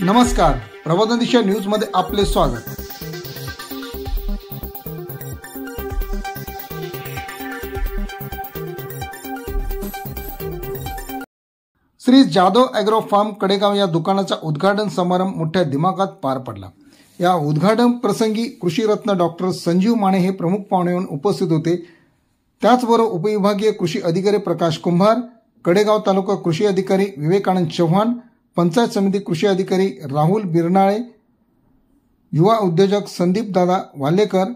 नमस्कार, प्रबोधन दिशा न्यूज मध्ये आपले स्वागत। श्री जाधव ॲग्रो फार्म कडेगाव या दुकानाचा उद्घाटन समारंभ मोठ्या दिमाखात पार पडला। या उद्घाटन प्रसंगी कृषी रत्न डॉक्टर संजीव माने हे प्रमुख पाहुणे म्हणून उपस्थित होते। त्याचबरोबर उपविभागीय कृषी अधिकारी प्रकाश कुंभार, कडेगाव तालुका कृषी अधिकारी विवेकानंद चव्हाण, पंचायत समिती कृषी अधिकारी राहुल बिरनाळे, युवा उद्योजक संदीप दादा वालेकर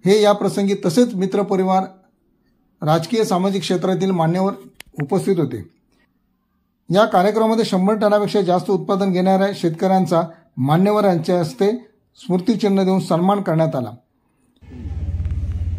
हे या प्रसंगी तसेच मित्रपरिवार, राजकीय सामाजिक क्षेत्रातील मान्यवर उपस्थित होते। या कार्यक्रमामध्ये 100 टनापेक्षा जास्त उत्पादन घेणाऱ्या शेतकऱ्यांचा मान्यवरांच्या हस्ते स्मृतिचिन्ह देऊन सन्मान करण्यात आला।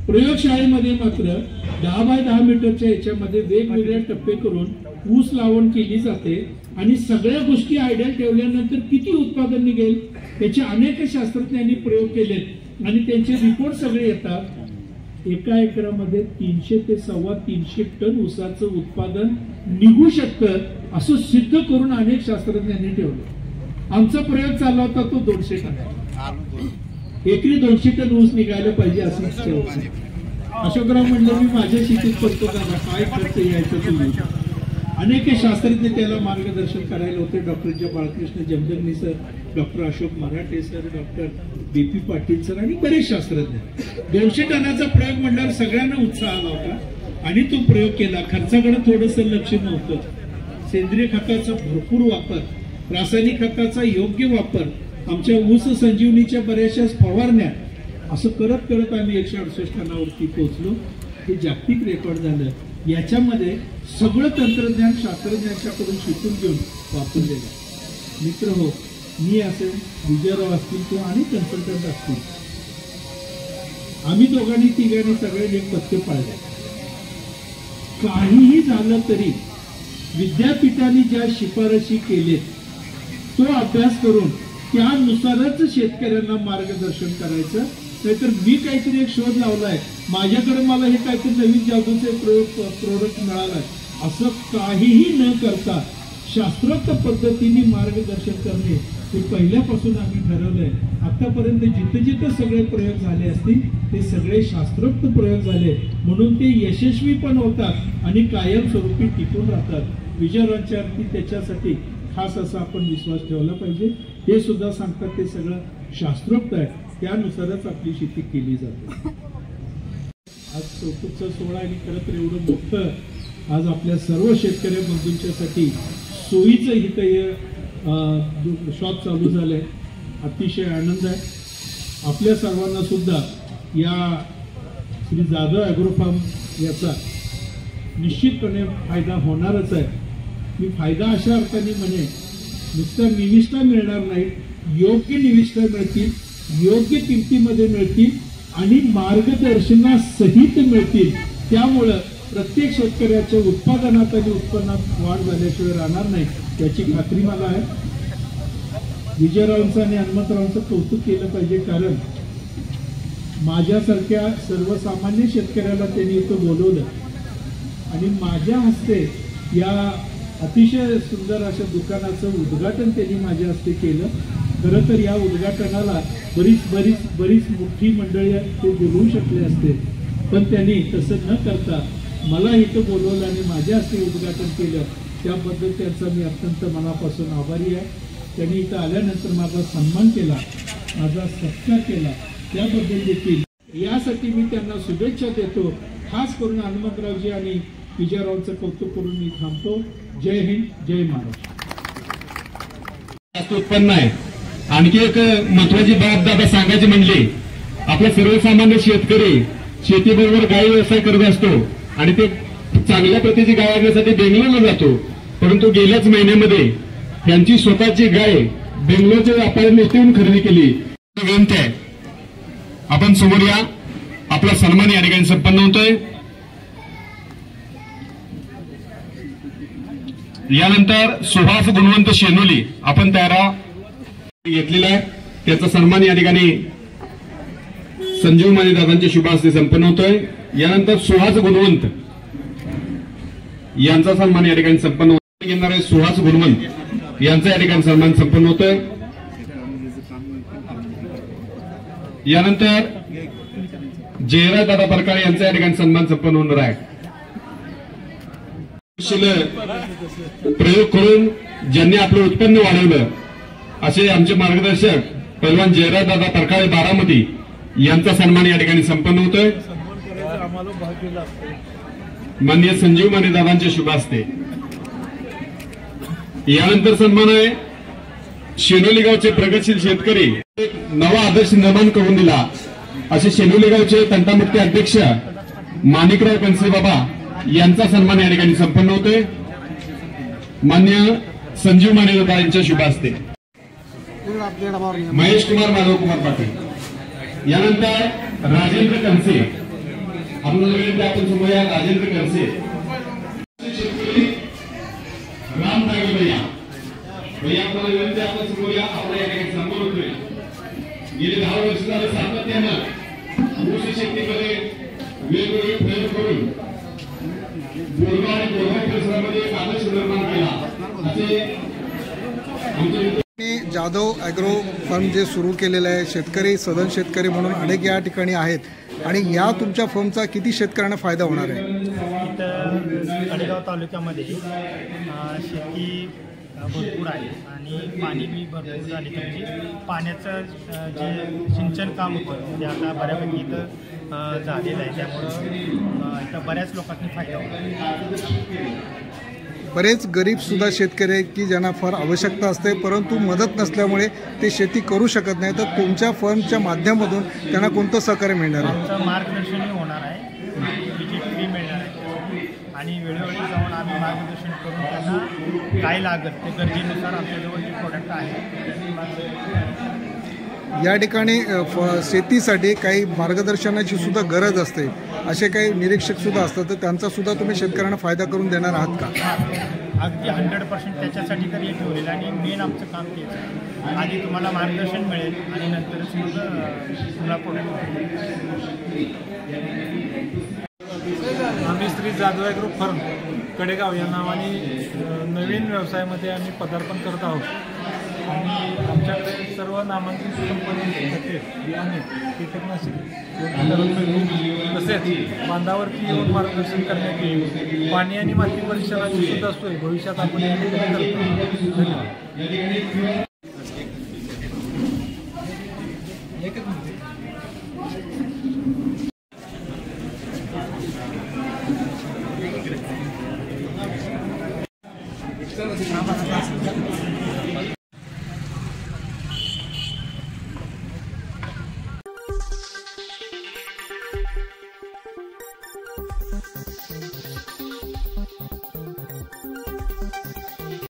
प्रयोगशाळेमध्ये मात्र 10 बाय 10 मीटरच्या याच्यामध्ये वेगवेगळे टप्पे करून ऊस लावण केली जाते आणि सगळ्या गोष्टी आयडिया ठेवल्यानंतर किती उत्पादन निघेल याचे अनेक शास्त्रज्ञांनी प्रयोग केलेत आणि त्यांचे रिपोर्ट सगळे येतात। एका एकरामध्ये 300 ते 350 टन ऊसाचं उत्पादन निघू शकतं असं सिद्ध करून अनेक शास्त्रज्ञांनी ठेवलं। आमचा प्रयोग चालला होता तो 200 टन, एकरी 200 टन ऊस निघायला पाहिजे असं इच्छा होती। अशोकराव म्हणलं मी माझ्या शेतीत करतो का, काय खर्च यायचं तुम्ही। अनेक शास्त्रज्ञ त्याला मार्गदर्शन करायला होते। Doctor Balkrishna Jamdagni sir, doctor Ashok Marathe sir, doctor BP Patil sir आणि बरेच शास्त्रज्ञ। 200 टनाचा प्रयोग म्हटल्यावर सगळ्यांना उत्साह आला होता आणि तो प्रयोग केला। खर्चाकडे थोडंसं लक्ष नव्हतं। सेंद्रिय खताचा भरपूर वापर, रासायनिक खताचा योग्य वापर, आमच्या ऊस संजीवनीच्या बऱ्याचशा फवारण्या, असं करत करत आम्ही 168 टनावरती पोहोचलो। हे जागतिक रेकॉर्ड झालं। याच्यामध्ये सगळं तंत्रज्ञान शास्त्रज्ञांच्याकडून शिकून घेऊन वापरलेलं। मित्र हो, मी असेल, विजयराव असतील किंवा अनेक कन्सल्टंट असतील, आम्ही दोघांनी तिघांनी सगळे एक पथ्य पाळले। काहीही झालं तरी विद्यापीठाने ज्या शिफारशी केलेत तो अभ्यास करून त्यानुसारच शेतकऱ्यांना मार्गदर्शन करायचं। नाहीतर मी काहीतरी एक शोध लावलाय, माझ्याकडे मला हे काहीतरी नवीन जादूचे प्रोडक्ट मिळालाय असं काहीही न करता शास्त्रोक्त पद्धतीने मार्गदर्शन करणे हे पहिल्यापासून आम्ही ठरवलंय। आतापर्यंत जिथं जिथं सगळे प्रयोग झाले असतील ते सगळे शास्त्रोक्त प्रयोग झाले, म्हणून ते यशस्वी पण होतात आणि कायमस्वरूपी टिकून राहतात। विजयरावांच्यावरती त्याच्यासाठी खास असा आपण विश्वास ठेवला पाहिजे। हे सुद्धा सांगतात ते सगळं शास्त्रोक्त आहे, त्यानुसारच आपली शेती केली जाते। आज कौतुकचा सोहळा आणि खरं तर एवढं मोठं आज आपल्या सर्व शेतकरी बंधूंच्यासाठी सोयीचं इथं शॉप चालू झालंय, अतिशय आनंद आहे। आपल्या सर्वांना सुद्धा या श्री जाधव ॲग्रो फार्म याचा निश्चितपणे फायदा होणारच आहे। मी फायदा अशा अर्थाने म्हणे, नुसत्या निविष्ठा मिळणार नाही, योग्य निविष्ठा मिळतील, योग्य किमतीमध्ये मिळतील आणि मार्गदर्शनासहित मिळतील। त्यामुळं प्रत्येक शेतकऱ्याच्या उत्पादनात आणि उत्पन्नात वाढ झाल्याशिवाय राहणार नाही याची खात्री मला आहे। विजयरावांचं आणि हनुमंतरावांचं कौतुक केलं पाहिजे, कारण माझ्यासारख्या सर्वसामान्य शेतकऱ्याला त्यांनी इथं बोलवलं आणि माझ्या हस्ते या अतिशय सुंदर अशा दुकानाचं उद्घाटन त्यांनी माझ्या हस्ते केलं। खरं तर या उद्घाटनाला बरीच मोठी मंडळी ते बोलवू शकले असते, पण त्यांनी तसं न करता मला इथं बोलवलं आणि माझ्या हस्ते उद्घाटन केलं। त्याबद्दल त्यांचा मी अत्यंत मनापासून आभारी आहे। त्यांनी इथं आल्यानंतर माझा सन्मान केला, माझा सत्कार केला, त्याबद्दल देखील यासाठी मी त्यांना शुभेच्छा देतो। खास करून हनुमंतरावजी आणि विजयरावांचं कौतुक करून मी थांबतो। जय हिंद, जय महाराष्ट्र। उत्पन्न आहे। आणखी एक महत्वाची बाब दादा सांगायची म्हणजे, आपला सर्वसामान्य शेतकरी शेतीबरोबर गाय व्यवसाय करत असतो आणि ते चांगल्या प्रतीची गाय आणण्यासाठी बेंगलोरला जातो, परंतु गेल्याच महिन्यामध्ये त्यांची स्वतःची गाय बेंगलोरच्या व्यापाऱ्यांनी येऊन खरेदी केली। विनंती आहे, आपण समोर या, आपला सन्मान या ठिकाणी संपन्न होतोय। यानंतर सुहास गुणवंत शेनोली आपण त्याला घेतलेला आहे, त्याचा सन्मान या ठिकाणी संजीव माने दादांच्या शुभ हस्ते संपन्न होतोय। यानंतर सुहास गुणवंत यांचा सन्मान या ठिकाणी संपन्न होणार आहे। सुहास गुणवंत यांचा या ठिकाणी सन्मान संपन्न होतोय। यानंतर जयराज दादा परकाळे यांचा या ठिकाणी सन्मान संपन्न होणार आहे। प्रयोग करून ज्यांनी आपलं उत्पन्न वाढवलं असे आमचे मार्गदर्शक पैलवान जयराज दादा परकाळे बारामती यांचा सन्मान या ठिकाणी संपन्न होतोय। माननीय संजीव माने दादांच्या शुभ हस्ते यानंतर सन्मान आहे शेनोली गावचे प्रगतशील शेतकरी नवा आदर्श निर्माण करून दिला असे शेनोली गावचे तंटामुक्ती अध्यक्ष माणिकराव कनसे बाबा यांचा सन्मान या ठिकाणी संपन्न होतोय। मान्य संजीव माने दादा यांच्या शुभ हस्ते महेश कुमार माधव कुमार पाटील यानंतर राजेंद्र कनसे आपण समूया राजेंद्र कनसे राम नागे भैया आपल्याला विनंती आपण समूया आपल्या या ठिकाणी संपन्न होतोय। गेले 10 वर्ष झाले सातत्यानं कृषी शेतीमध्ये वेगवेगळे प्रयोग करून बोरगाव आणि बोरगाव परिसरामध्ये एक आदर्श निर्माण केला असे आमचे जाधव ॲग्रो फर्म जे सुरू केलेलं आहे शेतकरी सदन शेतकरी म्हणून अनेक या ठिकाणी आहेत आणि या तुमच्या फर्मचा किती शेतकऱ्यांना फायदा होणार आहे? इथं कडेगाव तालुक्यामध्ये शेती भरपूर आहे आणि पाणी बी भरपूर झाले म्हणजे पाण्याचं जे सिंचन काम होतं ते आता बऱ्यापैकी इथं झालेलं आहे। त्यामुळं इथं बऱ्याच लोकांनी फायदा होतो। बरेच गरीब सुद्धा शेतकरी आहेत की ज्यांना फार आवश्यकता असते परंतु मदत नसल्यामुळे ते शेती करू शकत नाही, तर तुमच्या फर्मच्या माध्यमातून त्यांना कोणतं सहकार्य मिळणार आहे? आमचं मार्गदर्शनही होणार आहे, विजिट फ्री मिळणार आहे आणि वेळोवेळी जाऊन आम्ही मार्गदर्शन करून त्यांना काय लागत ते गरजेनुसार आमच्याजवळ जे प्रोडक्ट आहे या ठिकाणी शेतीसाठी काही मार्गदर्शनाची सुद्धा गरज असते, असे काही निरीक्षक सुद्धा असतात, तर त्यांचा सुद्धा तुम्ही शेतकऱ्यांना फायदा करून देणार आहात का? अगदी 100% त्याच्यासाठी तरी ठेवलेलं आणि मेन आमचं काम तेच आहे। आधी तुम्हाला मार्गदर्शन मिळेल आणि नंतरच मग तुम्हाला प्रोडक्ट। आम्ही श्री जाधव ॲग्रो फर्म कडेगाव या नावाने नवीन व्यवसायामध्ये आम्ही पदार्पण करत आहोत आणि आमच्याकडे सर्व नामांकित कंपनी खते बियाणे कीटकनाशके तसेच बांधावरती येऊन मार्गदर्शन करण्यात येईल। पाणी आणि माती परीक्षणाची सुद्धा सोय भविष्यात आपण या ठिकाणी करतो। धन्यवाद।